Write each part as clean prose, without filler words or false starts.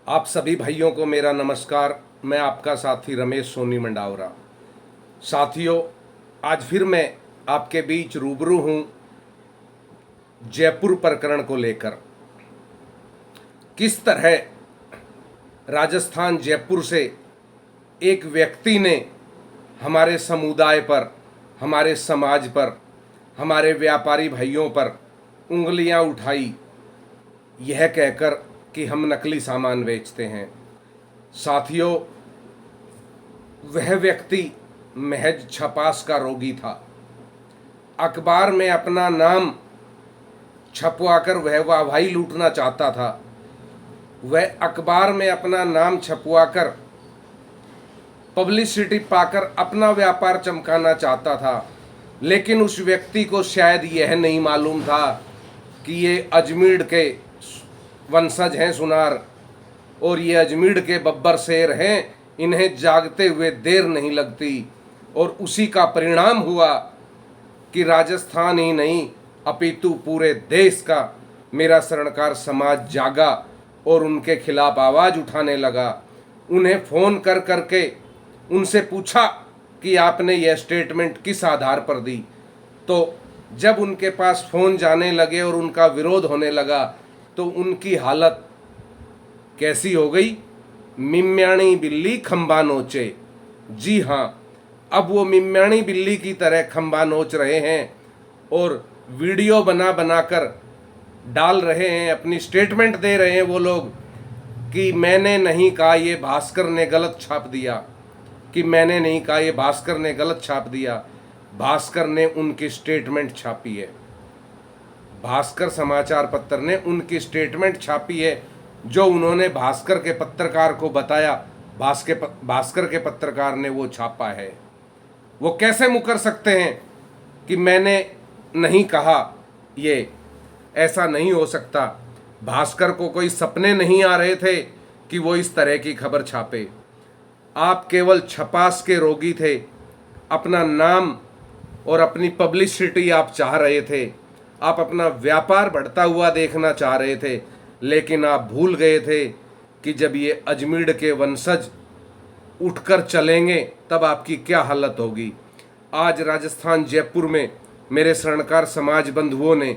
आप सभी भाइयों को मेरा नमस्कार। मैं आपका साथी रमेश सोनी मंडावरा। साथियों, आज फिर मैं आपके बीच रूबरू हूँ जयपुर प्रकरण को लेकर। किस तरह राजस्थान जयपुर से एक व्यक्ति ने हमारे समुदाय पर, हमारे समाज पर, हमारे व्यापारी भाइयों पर उंगलियां उठाई, यह कहकर कि हम नकली सामान बेचते हैं। साथियों, वह व्यक्ति महज छपास का रोगी था। अखबार में अपना नाम छपवाकर वह वाहवाही लूटना चाहता था। वह अखबार में अपना नाम छपवाकर पब्लिसिटी पाकर अपना व्यापार चमकाना चाहता था। लेकिन उस व्यक्ति को शायद यह नहीं मालूम था कि ये अजमेर के वंशज हैं सुनार, और ये अजमेर के बब्बर शेर हैं। इन्हें जागते हुए देर नहीं लगती। और उसी का परिणाम हुआ कि राजस्थान ही नहीं अपितु पूरे देश का मेरा स्वर्णकार समाज जागा और उनके खिलाफ आवाज़ उठाने लगा। उन्हें फ़ोन कर करके उनसे पूछा कि आपने यह स्टेटमेंट किस आधार पर दी। तो जब उनके पास फ़ोन जाने लगे और उनका विरोध होने लगा तो उनकी हालत कैसी हो गई? मिम्याणी बिल्ली खंबा नोचे। जी हाँ, अब वो मिम्याणी बिल्ली की तरह खंबा नोच रहे हैं और वीडियो बना बनाकर डाल रहे हैं, अपनी स्टेटमेंट दे रहे हैं वो लोग कि मैंने नहीं कहा, ये भास्कर ने गलत छाप दिया, कि मैंने नहीं कहा, ये भास्कर ने गलत छाप दिया। भास्कर ने उनकी स्टेटमेंट छापी है। भास्कर समाचार पत्र ने उनकी स्टेटमेंट छापी है जो उन्होंने भास्कर के पत्रकार को बताया। भास्कर के पत्रकार ने वो छापा है। वो कैसे मुकर सकते हैं कि मैंने नहीं कहा? ये ऐसा नहीं हो सकता। भास्कर को कोई सपने नहीं आ रहे थे कि वो इस तरह की खबर छापे। आप केवल छपास के रोगी थे। अपना नाम और अपनी पब्लिसिटी आप चाह रहे थे। आप अपना व्यापार बढ़ता हुआ देखना चाह रहे थे। लेकिन आप भूल गए थे कि जब ये अजमेर के वंशज उठकर चलेंगे तब आपकी क्या हालत होगी। आज राजस्थान जयपुर में मेरे स्वर्णकार समाज बंधुओं ने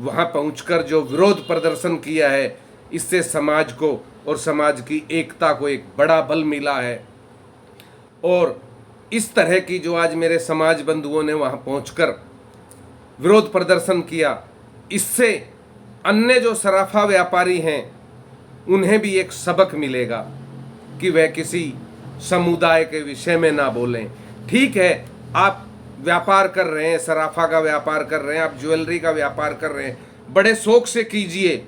वहाँ पहुंचकर जो विरोध प्रदर्शन किया है, इससे समाज को और समाज की एकता को एक बड़ा बल मिला है। और इस तरह की जो आज मेरे समाज बंधुओं ने वहाँ पहुंचकर विरोध प्रदर्शन किया, इससे अन्य जो सराफा व्यापारी हैं उन्हें भी एक सबक मिलेगा कि वह किसी समुदाय के विषय में ना बोलें। ठीक है, आप व्यापार कर रहे हैं, सराफा का व्यापार कर रहे हैं, आप ज्वेलरी का व्यापार कर रहे हैं, बड़े शौक से कीजिए,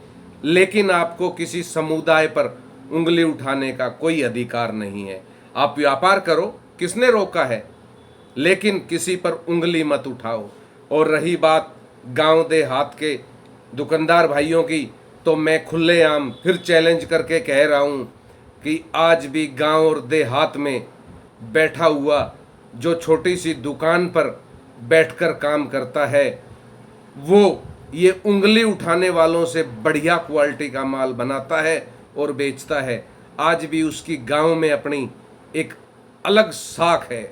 लेकिन आपको किसी समुदाय पर उंगली उठाने का कोई अधिकार नहीं है। आप व्यापार करो, किसने रोका है, लेकिन किसी पर उंगली मत उठाओ। और रही बात गांव देहात के दुकानदार भाइयों की, तो मैं खुलेआम फिर चैलेंज करके कह रहा हूं कि आज भी गांव और देहात में बैठा हुआ जो छोटी सी दुकान पर बैठकर काम करता है, वो ये उंगली उठाने वालों से बढ़िया क्वालिटी का माल बनाता है और बेचता है। आज भी उसकी गांव में अपनी एक अलग साख है।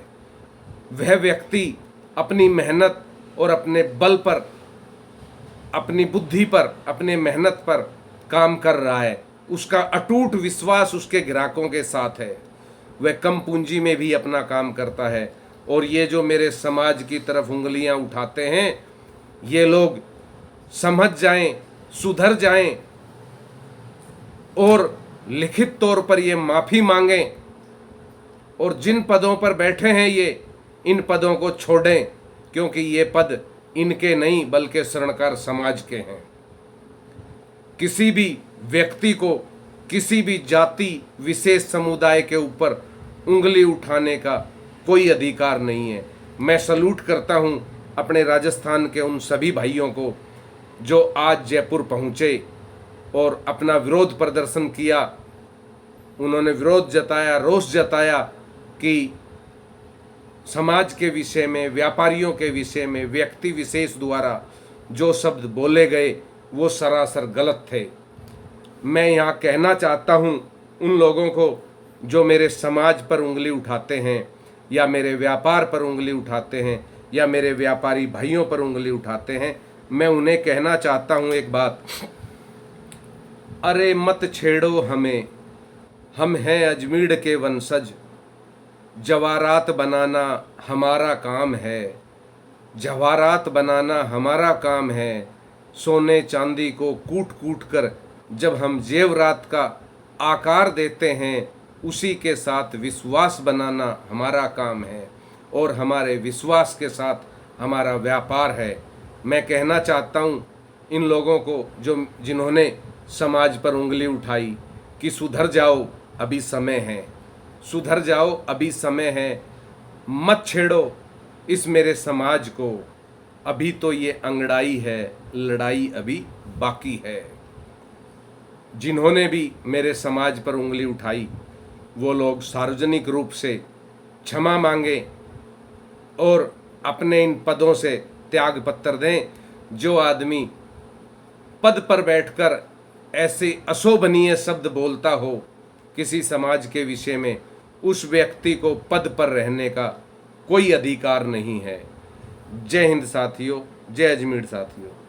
वह व्यक्ति अपनी मेहनत और अपने बल पर, अपनी बुद्धि पर, अपने मेहनत पर काम कर रहा है। उसका अटूट विश्वास उसके ग्राहकों के साथ है। वह कम पूंजी में भी अपना काम करता है। और ये जो मेरे समाज की तरफ उंगलियां उठाते हैं, ये लोग समझ जाएं, सुधर जाएं और लिखित तौर पर ये माफ़ी मांगें। और जिन पदों पर बैठे हैं ये, इन पदों को छोड़ें, क्योंकि ये पद इनके नहीं बल्कि स्वर्णकार समाज के हैं। किसी भी व्यक्ति को किसी भी जाति विशेष समुदाय के ऊपर उंगली उठाने का कोई अधिकार नहीं है। मैं सल्यूट करता हूं अपने राजस्थान के उन सभी भाइयों को जो आज जयपुर पहुंचे और अपना विरोध प्रदर्शन किया। उन्होंने विरोध जताया, रोष जताया कि समाज के विषय में, व्यापारियों के विषय में व्यक्ति विशेष द्वारा जो शब्द बोले गए वो सरासर गलत थे। मैं यहाँ कहना चाहता हूँ उन लोगों को जो मेरे समाज पर उंगली उठाते हैं या मेरे व्यापार पर उंगली उठाते हैं या मेरे व्यापारी भाइयों पर उंगली उठाते हैं, मैं उन्हें कहना चाहता हूँ एक बात, अरे मत छेड़ो हमें, हम हैं अजमीर के वंशज, जवारात बनाना हमारा काम है, जवारात बनाना हमारा काम है। सोने चांदी को कूट कूट कर जब हम जेवरात का आकार देते हैं, उसी के साथ विश्वास बनाना हमारा काम है और हमारे विश्वास के साथ हमारा व्यापार है। मैं कहना चाहता हूँ इन लोगों को जिन्होंने समाज पर उंगली उठाई कि सुधर जाओ, अभी समय है, सुधर जाओ, अभी समय है, मत छेड़ो इस मेरे समाज को, अभी तो ये अंगड़ाई है, लड़ाई अभी बाकी है। जिन्होंने भी मेरे समाज पर उंगली उठाई वो लोग सार्वजनिक रूप से क्षमा मांगे और अपने इन पदों से त्याग पत्र दें। जो आदमी पद पर बैठकर ऐसे अशोभनीय शब्द बोलता हो किसी समाज के विषय में, उस व्यक्ति को पद पर रहने का कोई अधिकार नहीं है। जय हिंद साथियों, जय अजमेर साथियों।